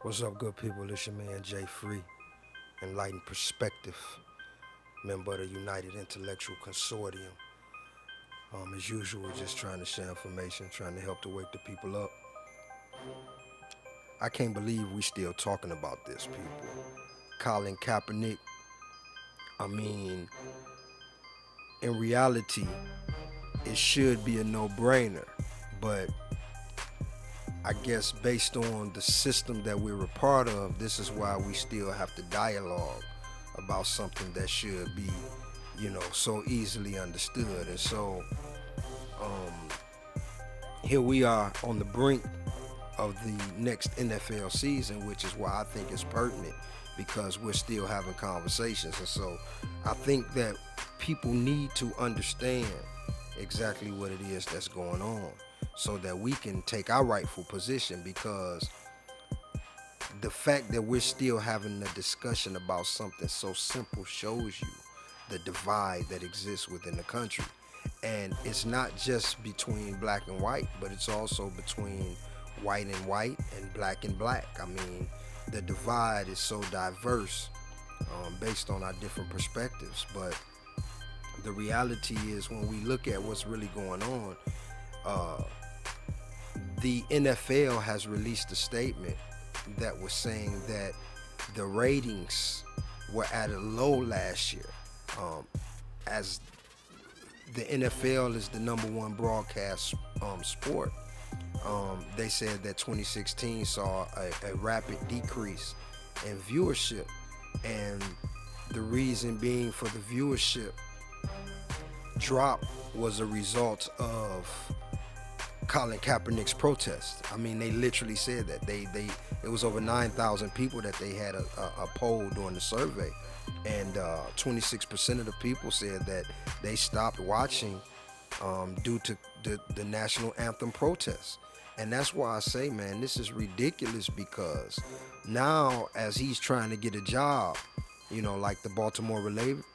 What's up, good people? It's your man Jay Free, Enlightened Perspective, member of the United Intellectual Consortium. As usual, just trying to share information, trying to help to wake the people up. I can't believe we still talking about this, people. Colin Kaepernick. I mean, in reality, it should be a no-brainer, but I guess based on the system that we're a part of, this is why we still have to dialogue about something that should be, so easily understood. And so here we are on the brink of the next NFL season, which is why I think it's pertinent because we're still having conversations. And so I think that people need to understand exactly what it is that's going on so that we can take our rightful position, because the fact that we're still having a discussion about something so simple shows you the divide that exists within the country. And it's not just between black and white, but it's also between white and black and black. I mean, the divide is so diverse based on our different perspectives. But the reality is, when we look at what's really going on, the NFL has released a statement that was saying that the ratings were at a low last year. As the NFL is the number one broadcast sport, they said that 2016 saw a rapid decrease in viewership, and the reason being for the viewership drop was a result of Colin Kaepernick's protest. I mean, they literally said that it was over 9,000 people that they had a poll during the survey, and 26% of the people said that they stopped watching due to the national anthem protests. And that's why I say, man, this is ridiculous, because now as he's trying to get a job, like the Baltimore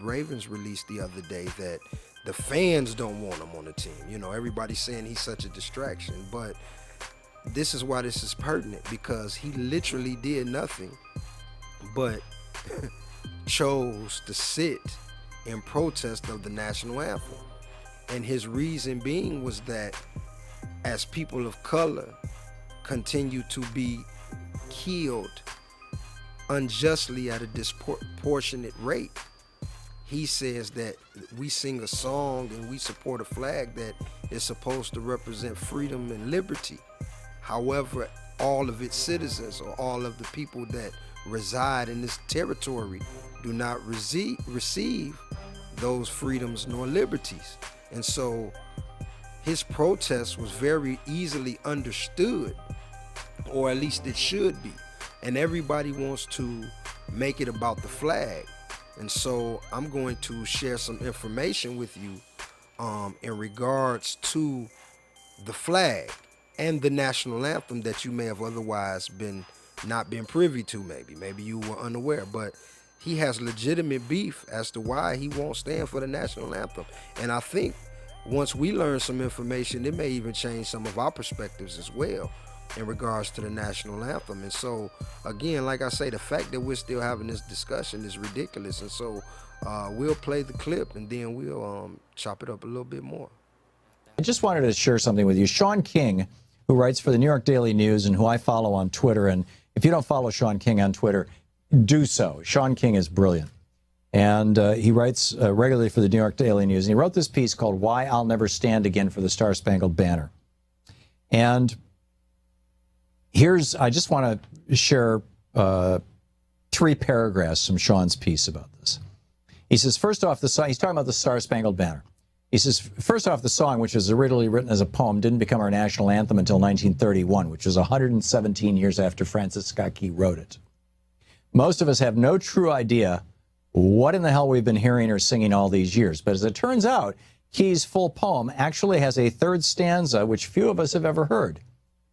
Ravens released the other day, that the fans don't want him on the team. Everybody's saying he's such a distraction, but this is why this is pertinent, because he literally did nothing but chose to sit in protest of the national anthem. And his reason being was that as people of color continue to be killed unjustly at a disproportionate rate, he says that we sing a song and we support a flag that is supposed to represent freedom and liberty. However, all of its citizens, or all of the people that reside in this territory, do not receive those freedoms nor liberties. And so his protest was very easily understood, or at least it should be. And everybody wants to make it about the flag. And so I'm going to share some information with you in regards to the flag and the national anthem that you may have otherwise not been privy to. Maybe you were unaware, but he has legitimate beef as to why he won't stand for the national anthem. And I think once we learn some information, it may even change some of our perspectives as well in regards to the national anthem. And so again, like I say, the fact that we're still having this discussion is ridiculous. And so we'll play the clip and then we'll chop it up a little bit more. I just wanted to share something with you. Sean King, who writes for the New York Daily News and who I follow on Twitter, and if you don't follow Sean King on Twitter, do so. Sean King is brilliant. And he writes regularly for the New York Daily News. And he wrote this piece called "Why I'll Never Stand Again for the Star-Spangled Banner." And I just want to share 3 paragraphs from Sean's piece about this. He says, first off, the song, he's talking about the Star-Spangled Banner. He says, first off, the song, which was originally written as a poem, didn't become our national anthem until 1931, which was 117 years after Francis Scott Key wrote it. Most of us have no true idea what in the hell we've been hearing or singing all these years. But as it turns out, Key's full poem actually has a 3rd stanza, which few of us have ever heard.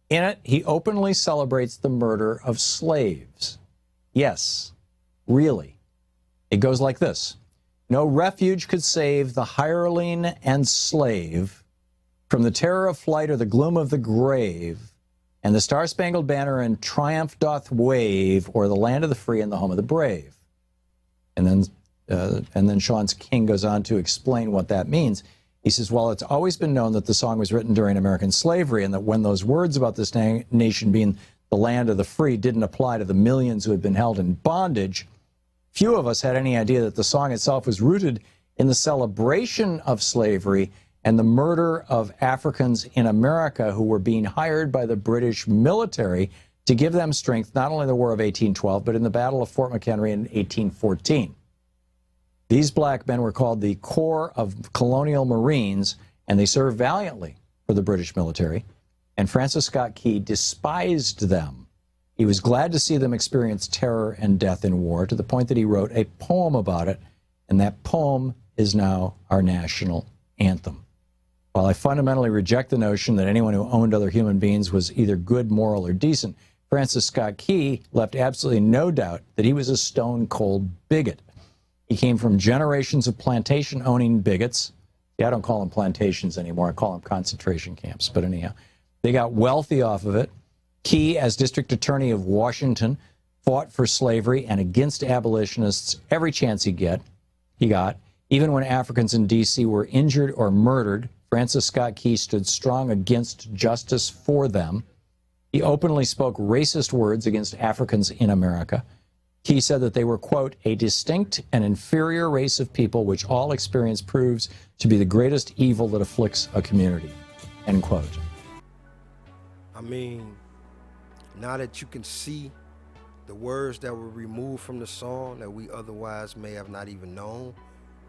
In it, he openly celebrates the murder of slaves. Yes, really. It goes like this. No refuge could save the hireling and slave from the terror of flight or the gloom of the grave, And the Star-Spangled Banner in triumph doth wave o'er the land of the free and the home of the brave. And then Sean's King goes on to explain what that means. He says, well, it's always been known that the song was written during American slavery, and that when those words about this nation being the land of the free didn't apply to the millions who had been held in bondage, few of us had any idea that the song itself was rooted in the celebration of slavery and the murder of Africans in America who were being hired by the British military to give them strength, not only in the War of 1812, but in the Battle of Fort McHenry in 1814. These black men were called the Corps of Colonial Marines, and they served valiantly for the British military. And Francis Scott Key despised them. He was glad to see them experience terror and death in war, to the point that he wrote a poem about it, and that poem is now our national anthem. While I fundamentally reject the notion that anyone who owned other human beings was either good, moral, or decent, Francis Scott Key left absolutely no doubt that he was a stone-cold bigot. He came from generations of plantation-owning bigots. Yeah, I don't call them plantations anymore. I call them concentration camps. But anyhow, they got wealthy off of it. Key, as District Attorney of Washington, fought for slavery and against abolitionists every chance he got. Even when Africans in D.C. were injured or murdered, Francis Scott Key stood strong against justice for them. He openly spoke racist words against Africans in America. Key said that they were, quote, a distinct and inferior race of people which all experience proves to be the greatest evil that afflicts a community, end quote. I mean, now that you can see the words that were removed from the song that we otherwise may have not even known,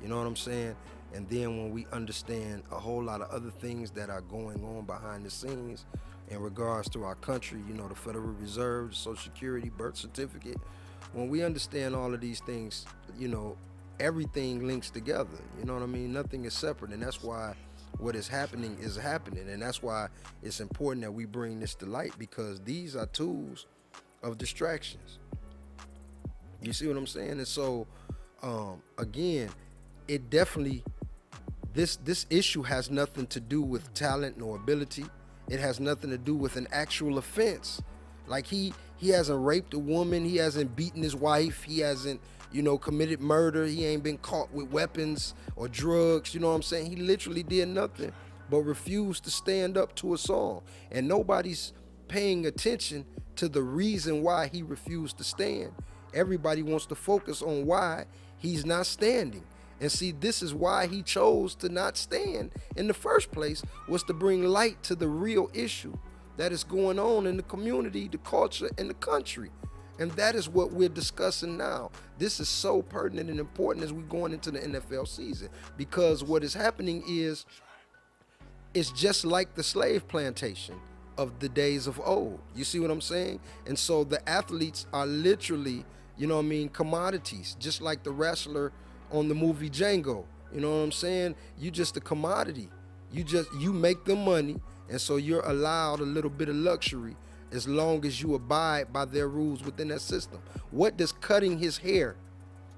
you know what I'm saying? And then when we understand a whole lot of other things that are going on behind the scenes in regards to our country, you know, the Federal Reserve, the Social Security, birth certificate, when we understand all of these things, you know, everything links together, you know what I mean? Nothing is separate, and that's why what is happening, and that's why it's important that we bring this to light, because these are tools of distractions. You see what I'm saying? And so, again, it definitely, this issue has nothing to do with talent nor ability. It has nothing to do with an actual offense. Like he hasn't raped a woman, he hasn't beaten his wife, he hasn't, you know, committed murder, he ain't been caught with weapons or drugs, you know what I'm saying? He literally did nothing but refused to stand up to a song. And nobody's paying attention to the reason why he refused to stand. Everybody wants to focus on why he's not standing. And see, this is why he chose to not stand in the first place, was to bring light to the real issue that is going on in the community, the culture, and the country. And that is what we're discussing now. This is so pertinent and important as we're going into the NFL season, because what is happening is, it's just like the slave plantation of the days of old. You see what I'm saying? And so the athletes are literally, you know what I mean, commodities, just like the wrestler on the movie Django. You know what I'm saying? You just a commodity. You make them money, and so you're allowed a little bit of luxury as long as you abide by their rules within that system. What does cutting his hair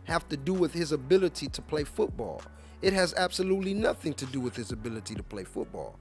have to do with his ability to play football? It has absolutely nothing to do with his ability to play football.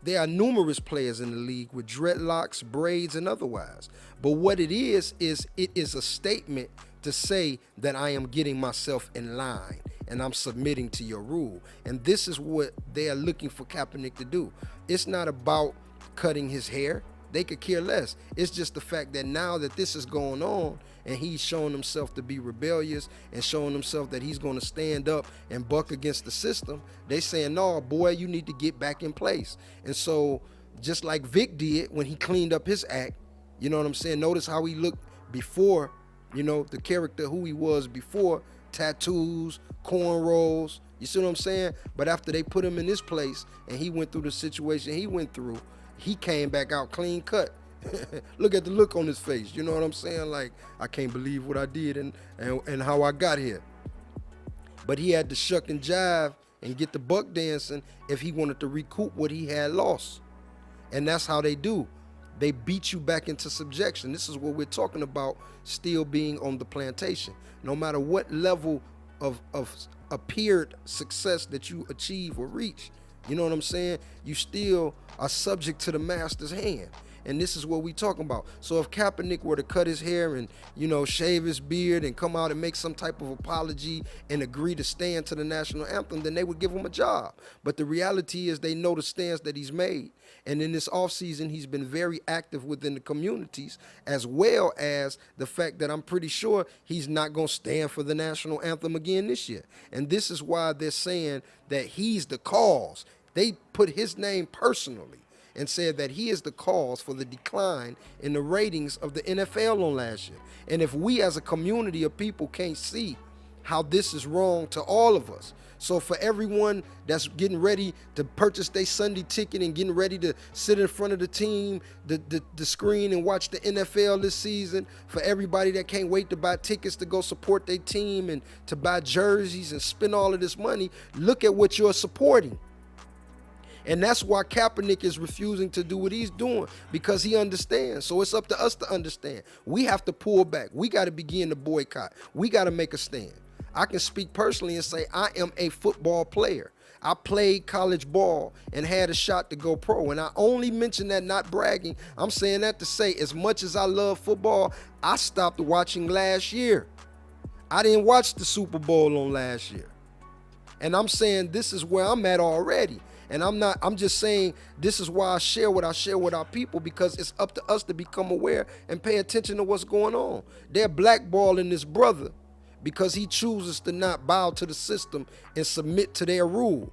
There are numerous players in the league with dreadlocks, braids, and otherwise. But what it is it is a statement to say that I am getting myself in line and I'm submitting to your rule. And this is what they are looking for Kaepernick to do. It's not about cutting his hair. They could care less. It's just the fact that now that this is going on and he's showing himself to be rebellious and showing himself that he's going to stand up and buck against the system, they saying, no, boy, you need to get back in place. And so just like Vic did when he cleaned up his act, you know what I'm saying? Notice how he looked before, you know, the character who he was before, tattoos, cornrows, you see what I'm saying? But after they put him in this place and he went through the situation he went through, he came back out clean cut. Look at the look on his face. You know what I'm saying? Like, I can't believe what I did and how I got here. But he had to shuck and jive and get the buck dancing if he wanted to recoup what he had lost. And that's how they do. They beat you back into subjection. This is what we're talking about, still being on the plantation. No matter what level of appeared success that you achieve or reach, you know what I'm saying? You still are subject to the master's hand. And this is what we talking about. So if Kaepernick were to cut his hair and, shave his beard and come out and make some type of apology and agree to stand to the national anthem, then they would give him a job. But the reality is they know the stance that he's made. And in this offseason, he's been very active within the communities, as well as the fact that I'm pretty sure he's not going to stand for the national anthem again this year. And this is why they're saying that he's the cause. They put his name personally and said that he is the cause for the decline in the ratings of the NFL on last year. And if we as a community of people can't see how this is wrong to all of us, so for everyone that's getting ready to purchase their Sunday ticket and getting ready to sit in front of the team, the screen and watch the NFL this season, for everybody that can't wait to buy tickets to go support their team and to buy jerseys and spend all of this money, look at what you're supporting. And that's why Kaepernick is refusing to do what he's doing, because he understands. So it's up to us to understand. We have to pull back. We got to begin to boycott. We got to make a stand. I can speak personally and say I am a football player. I played college ball and had a shot to go pro. And I only mention that not bragging. I'm saying that to say, as much as I love football, I stopped watching last year. I didn't watch the Super Bowl on last year. And I'm saying this is where I'm at already. And I'm just saying this is why I share what I share with our people, because it's up to us to become aware and pay attention to what's going on. They're blackballing this brother because he chooses to not bow to the system and submit to their rule.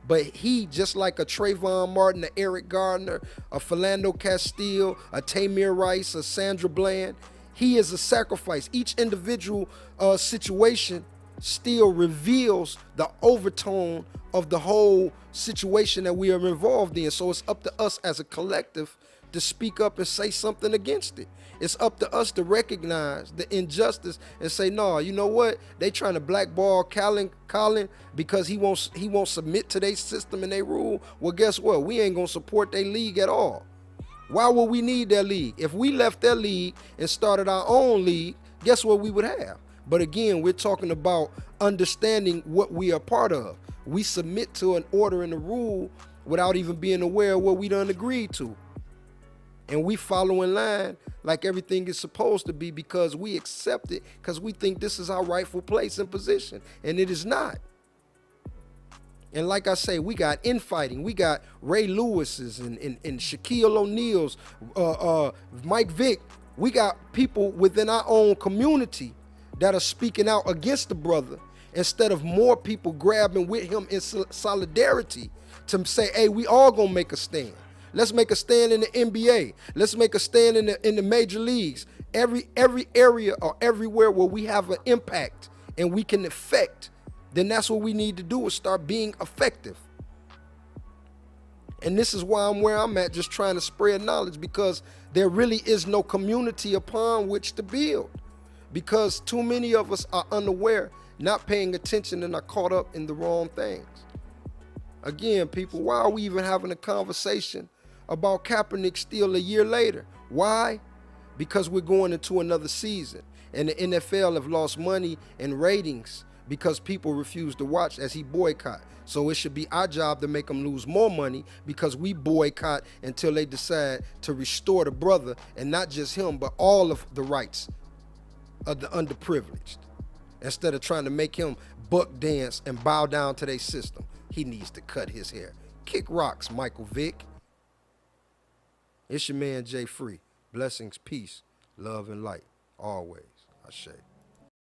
But he, just like a Trayvon Martin, a Eric Gardner, a Philando Castile, a Tamir Rice, a Sandra Bland, he is a sacrifice. Each individual situation still reveals the overtone of the whole situation that we are involved in. So it's up to us as a collective to speak up and say something against it. It's up to us to recognize the injustice and say, no, you know what? They trying to blackball Colin because he won't submit to their system and their rule. Well, guess what? We ain't gonna support their league at all. Why would we need their league? If we left their league and started our own league, guess what we would have? But again, we're talking about understanding what we are part of. We submit to an order and a rule without even being aware of what we done agreed to. And we follow in line like everything is supposed to be because we accept it, because we think this is our rightful place and position. And it is not. And like I say, we got infighting. We got Ray Lewis's and Shaquille O'Neal's, Mike Vick. We got people within our own community that are speaking out against the brother, instead of more people grabbing with him in solidarity to say, hey, we all gonna make a stand. Let's make a stand in the NBA. Let's make a stand in the major leagues. Every area or everywhere where we have an impact and we can affect, then that's what we need to do, is start being effective. And this is why I'm where I'm at, just trying to spread knowledge, because there really is no community upon which to build, because too many of us are unaware, not paying attention, and are caught up in the wrong things. Again, people, why are we even having a conversation about Kaepernick still a year later? Why? Because we're going into another season, and the NFL have lost money and ratings because people refuse to watch as he boycott. So it should be our job to make them lose more money, because we boycott until they decide to restore the brother, and not just him, but all of the rights of the underprivileged. Instead of trying to make him buck dance and bow down to their system, he needs to cut his hair. Kick rocks, Michael Vick. It's your man, Jay Free. Blessings, peace, love, and light. Always. Ashe.